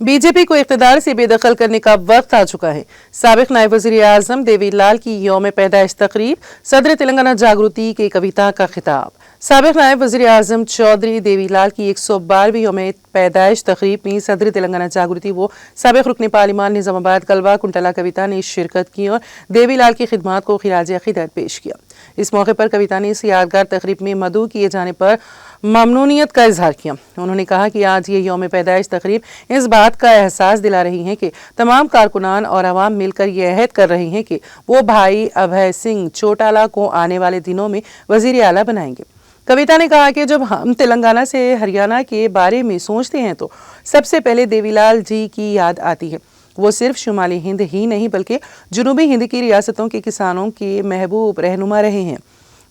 BJP को इख्तिदार से बेदखल करने का वक्त आ चुका है। साबिक नायब वज़ीर आज़म देवीलाल की यौम पैदाइश तकरीब, सदर तेलंगाना जागृति की कविता का खिताब। साबिक नायब वज़ीर आज़म चौधरी देवीलाल की 112वीं यौम पैदाइश तकरीब में सदर तेलंगाना जागृति व साबिक रुकन पार्लिमान निज़ामाबाद कलवा कुंटला कविता ने शिरकत की और देवीलाल की खिदमात को खिराज अक़ीदत पेश किया। इस मौके पर कविता ने इस यादगार तकरीब में मदऊ किए जाने पर ममनूनियत का इजहार किया। उन्होंने कहा कि आज ये यौम पैदाइश तकरीब इस बात का एहसास दिला रही है कि तमाम कारकुनान और आवाम मिलकर ये अहद कर रहे हैं कि वो भाई अभय सिंह चौटाला को आने वाले दिनों में वज़ीर आला बनाएंगे। कविता ने कहा कि जब हम तेलंगाना से हरियाणा के बारे में सोचते हैं तो सबसे पहले देवीलाल जी की याद आती है। वो सिर्फ शुमाली हिंद ही नहीं बल्कि जुनूबी हिंद की रियासतों के किसानों के महबूब रहनुमा रहे हैं।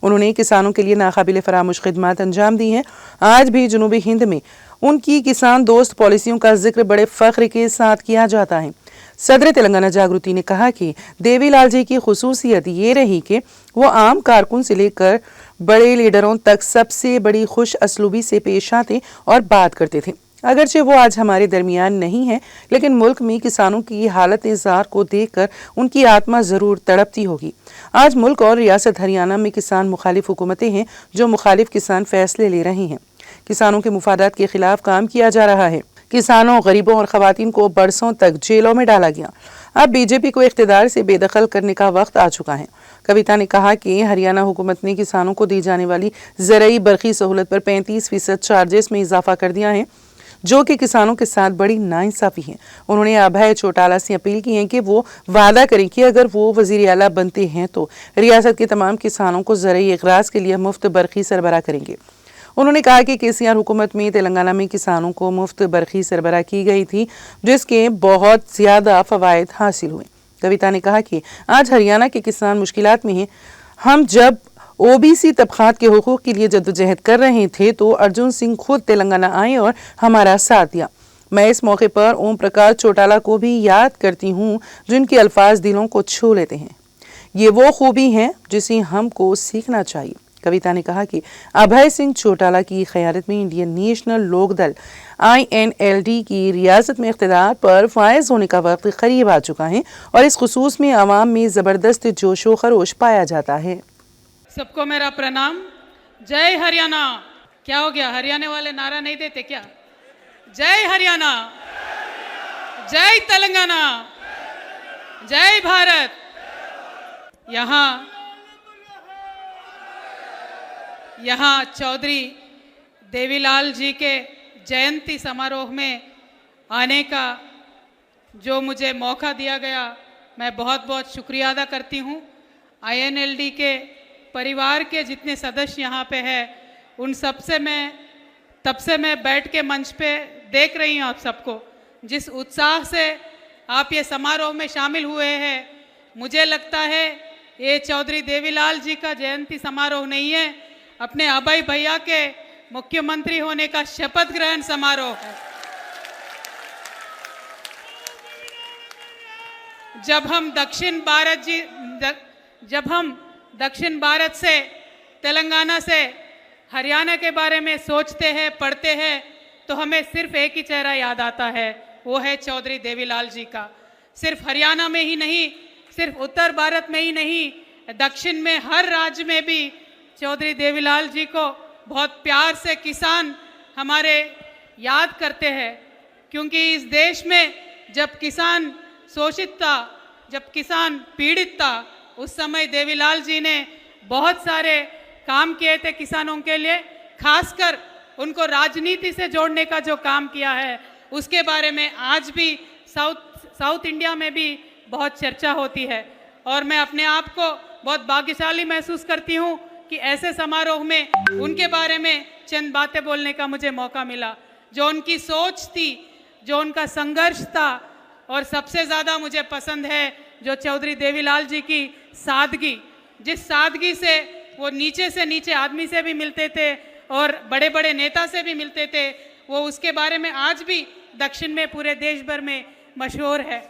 उन्होंने किसानों के लिए नाकाबिल फरामोश खिदमत अंजाम दी हैं। आज भी जुनूबी हिंद में उनकी किसान दोस्त पॉलिसियों का जिक्र बड़े फख्र के साथ किया जाता है। सदर तेलंगाना जागृति ने कहा कि देवीलाल जी की खुसूसियत ये रही कि वो आम कारकुन से लेकर बड़े लीडरों तक सबसे बड़ी खुश असलूबी से पेश आते और बात करते थे। अगरचे वो आज हमारे दरमियान नहीं है, लेकिन मुल्क में किसानों की हालत ज़ार को देखकर उनकी आत्मा ज़रूर तड़पती होगी। आज मुल्क और रियासत हरियाणा में किसान मुखालिफ हुकूमतें हैं जो मुखालिफ किसान फैसले ले रही हैं। किसानों के मुफादात के खिलाफ काम किया जा रहा है। किसानों, गरीबों और खवातीन को बरसों तक जेलों में डाला गया। अब बीजेपी को इख्तिदार से बेदखल करने का वक्त आ चुका है। कविता ने कहा कि हरियाणा हुकूमत ने किसानों को दी जाने वाली ज़रई बरखी सहूलत पर 35% चार्जेस में इजाफा कर दिया है, जो कि किसानों के साथ बड़ी नाइंसाफी है। उन्होंने अभय चौटाला से अपील की है कि वो वादा करें कि अगर वो वज़ीर आला बनते हैं तो रियासत के तमाम किसानों को ज़रई इग़राज़ के लिए मुफ्त बरखी सरबराह करेंगे। उन्होंने कहा कि केसीआर हुकूमत में तेलंगाना में किसानों को मुफ्त बरखी सरबराह की गई थी, जिसके बहुत ज़्यादा फ़वाइद हासिल हुए। कविता ने कहा कि आज हरियाणा के किसान मुश्किलात में हैं। हम जब ओबीसी तबकात के हुकूक के लिए जद्दोजहद कर रहे थे तो अर्जुन सिंह खुद तेलंगाना आए और हमारा साथ दिया। मैं इस मौके पर ओम प्रकाश चौटाला को भी याद करती हूँ, जिनके अल्फाज दिलों को छू लेते हैं। ये वो खूबी है जिसे हमको सीखना चाहिए। कविता ने कहा कि अभय सिंह चौटाला की क़यादत में इंडियन नेशनल लोक दल INLD की रियासत में इख्तिदार पर फायज होने का वक्त करीब आ चुका है और इस खुसूस में अवाम में ज़बरदस्त जोशो खरोश पाया जाता है। सबको मेरा प्रणाम। जय हरियाणा। क्या हो गया, हरियाणा वाले नारा नहीं देते क्या? जय हरियाणा, जय तेलंगाना, जय भारत। यहाँ चौधरी देवीलाल जी के जयंती समारोह में आने का जो मुझे मौका दिया गया, मैं बहुत बहुत शुक्रिया अदा करती हूँ। INLD के परिवार के जितने सदस्य यहाँ पे हैं, उन तब से मैं बैठ के मंच पे देख रही हूँ आप सबको, जिस उत्साह से आप ये समारोह में शामिल हुए हैं। मुझे लगता है ये चौधरी देवीलाल जी का जयंती समारोह नहीं है, अपने अभय भैया के मुख्यमंत्री होने का शपथ ग्रहण समारोह है। जब हम दक्षिण भारत से, तेलंगाना से हरियाणा के बारे में सोचते हैं, पढ़ते हैं, तो हमें सिर्फ एक ही चेहरा याद आता है, वो है चौधरी देवीलाल जी का। सिर्फ हरियाणा में ही नहीं, सिर्फ उत्तर भारत में ही नहीं, दक्षिण में हर राज्य में भी चौधरी देवीलाल जी को बहुत प्यार से किसान हमारे याद करते हैं। क्योंकि इस देश में जब किसान शोषित था, जब किसान पीड़ित था, उस समय देवीलाल जी ने बहुत सारे काम किए थे किसानों के लिए। खासकर उनको राजनीति से जोड़ने का जो काम किया है, उसके बारे में आज भी साउथ इंडिया में भी बहुत चर्चा होती है। और मैं अपने आप को बहुत भाग्यशाली महसूस करती हूँ कि ऐसे समारोह में उनके बारे में चंद बातें बोलने का मुझे मौका मिला। जो उनकी सोच थी, जो उनका संघर्ष था, और सबसे ज़्यादा मुझे पसंद है जो चौधरी देवीलाल जी की सादगी, जिस सादगी से वो नीचे से नीचे आदमी से भी मिलते थे और बड़े बड़े नेता से भी मिलते थे, वो उसके बारे में आज भी दक्षिण में पूरे देश भर में मशहूर है।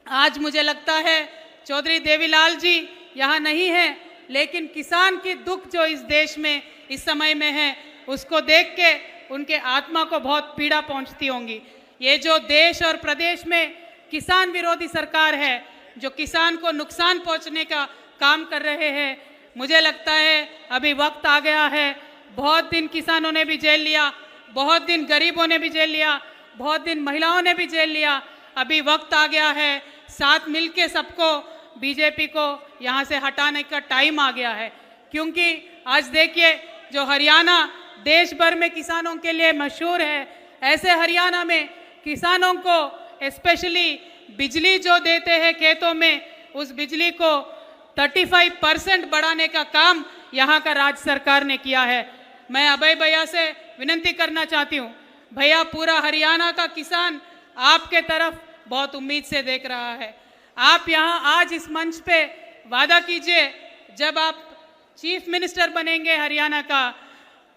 आज मुझे लगता है चौधरी देवीलाल जी यहाँ नहीं है, लेकिन किसान की दुख जो इस देश में इस समय में है, उसको देख के उनके आत्मा को बहुत पीड़ा पहुँचती होंगी। ये जो देश और प्रदेश में किसान विरोधी सरकार है, जो किसान को नुकसान पहुंचने का काम कर रहे हैं, मुझे लगता है अभी वक्त आ गया है। बहुत दिन किसानों ने भी जेल लिया, बहुत दिन गरीबों ने भी जेल लिया, बहुत दिन महिलाओं ने भी जेल लिया। अभी वक्त आ गया है, साथ मिलके सबको बीजेपी को यहाँ से हटाने का टाइम आ गया है। क्योंकि आज देखिए, जो हरियाणा देश भर में किसानों के लिए मशहूर है, ऐसे हरियाणा में किसानों को स्पेशली बिजली जो देते हैं खेतों में, उस बिजली को 35% बढ़ाने का काम यहाँ का राज्य सरकार ने किया है। मैं अभय भैया से विनती करना चाहती हूँ, भैया पूरा हरियाणा का किसान आपके तरफ बहुत उम्मीद से देख रहा है। आप यहाँ आज इस मंच पे वादा कीजिए, जब आप चीफ मिनिस्टर बनेंगे हरियाणा का,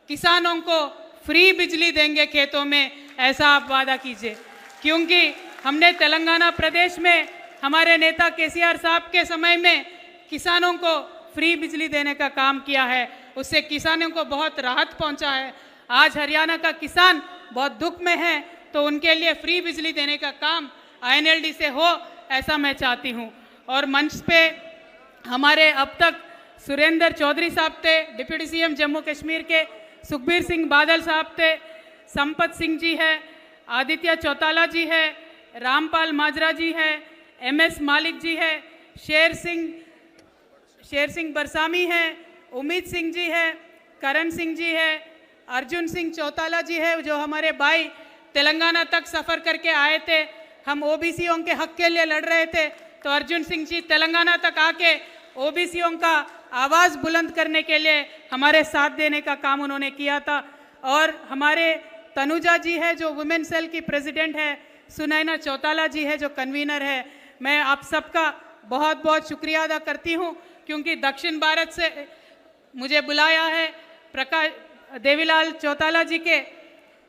किसानों को फ्री बिजली देंगे खेतों में, ऐसा आप वादा कीजिए। क्योंकि हमने तेलंगाना प्रदेश में हमारे नेता केसीआर साहब के समय में किसानों को फ्री बिजली देने का काम किया है, उससे किसानों को बहुत राहत पहुंचा है। आज हरियाणा का किसान बहुत दुख में है, तो उनके लिए फ्री बिजली देने का काम INLD से हो, ऐसा मैं चाहती हूं। और मंच पे हमारे अब तक सुरेंद्र चौधरी साहब थे, डिप्टी CM जम्मू कश्मीर के, सुखबीर सिंह बादल साहब थे, संपत सिंह जी है, आदित्य चौटाला जी है, रामपाल माजरा जी है, MS मालिक जी है, शेर सिंह बरसामी है, उम्मीद सिंह जी है, करण सिंह जी है, अर्जुन सिंह चौटाला जी है, जो हमारे भाई तेलंगाना तक सफ़र करके आए थे। हम OBCों के हक के लिए लड़ रहे थे, तो अर्जुन सिंह जी तेलंगाना तक आके OBCों का आवाज़ बुलंद करने के लिए हमारे साथ देने का काम उन्होंने किया था। और हमारे तनुजा जी है, जो वुमेन सेल की प्रेसिडेंट है, सुनैना चौटाला जी है, जो कन्वीनर है। मैं आप सबका बहुत बहुत शुक्रिया अदा करती हूँ, क्योंकि दक्षिण भारत से मुझे बुलाया है प्रकाश देवीलाल चौटाला जी के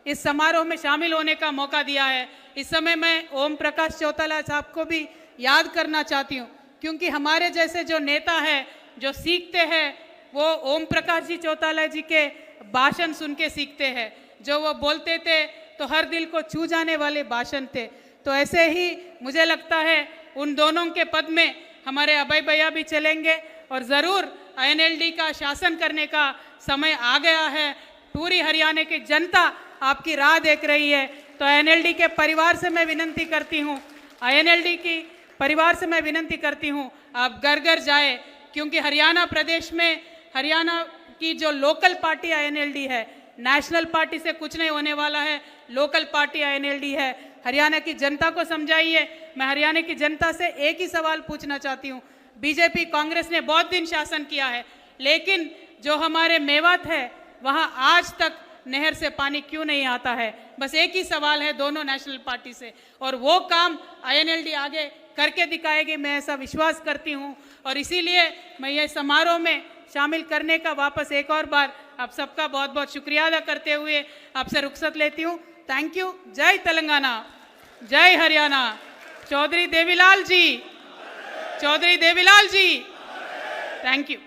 इस समारोह में शामिल होने का मौका दिया है। इस समय मैं ओम प्रकाश चौटाला साहब को भी याद करना चाहती हूँ, क्योंकि हमारे जैसे जो नेता है, जो सीखते हैं, वो ओम प्रकाश जी चौटाला जी के भाषण सुन के सीखते हैं। जो वो बोलते थे तो हर दिल को छू जाने वाले भाषण थे। तो ऐसे ही मुझे लगता है उन दोनों के पद में हमारे अभय भैया भी चलेंगे, और ज़रूर INLD का शासन करने का समय आ गया है। पूरी हरियाणा की जनता आपकी राह देख रही है। तो INLD के परिवार से मैं विनती करती हूँ, INLD की परिवार से मैं विनती करती हूँ, आप घर घर जाए, क्योंकि हरियाणा प्रदेश में हरियाणा की जो लोकल पार्टी INLD है, नेशनल पार्टी से कुछ नहीं होने वाला है। लोकल पार्टी INLD है। हरियाणा की जनता को समझाइए। मैं हरियाणा की जनता से एक ही सवाल पूछना चाहती हूँ, बीजेपी कांग्रेस ने बहुत दिन शासन किया है, लेकिन जो हमारे मेवात है, वहाँ आज तक नहर से पानी क्यों नहीं आता है? बस एक ही सवाल है दोनों नेशनल पार्टी से, और वो काम INLD आगे करके दिखाएगी, मैं ऐसा विश्वास करती हूँ। और इसीलिए मैं ये समारोह में शामिल करने का वापस एक और बार आप सबका बहुत बहुत शुक्रिया अदा करते हुए आपसे रुखसत लेती हूँ। Thank you. जय तेलंगाना, जय हरियाणा। Chaudhary Devilal ji, thank you.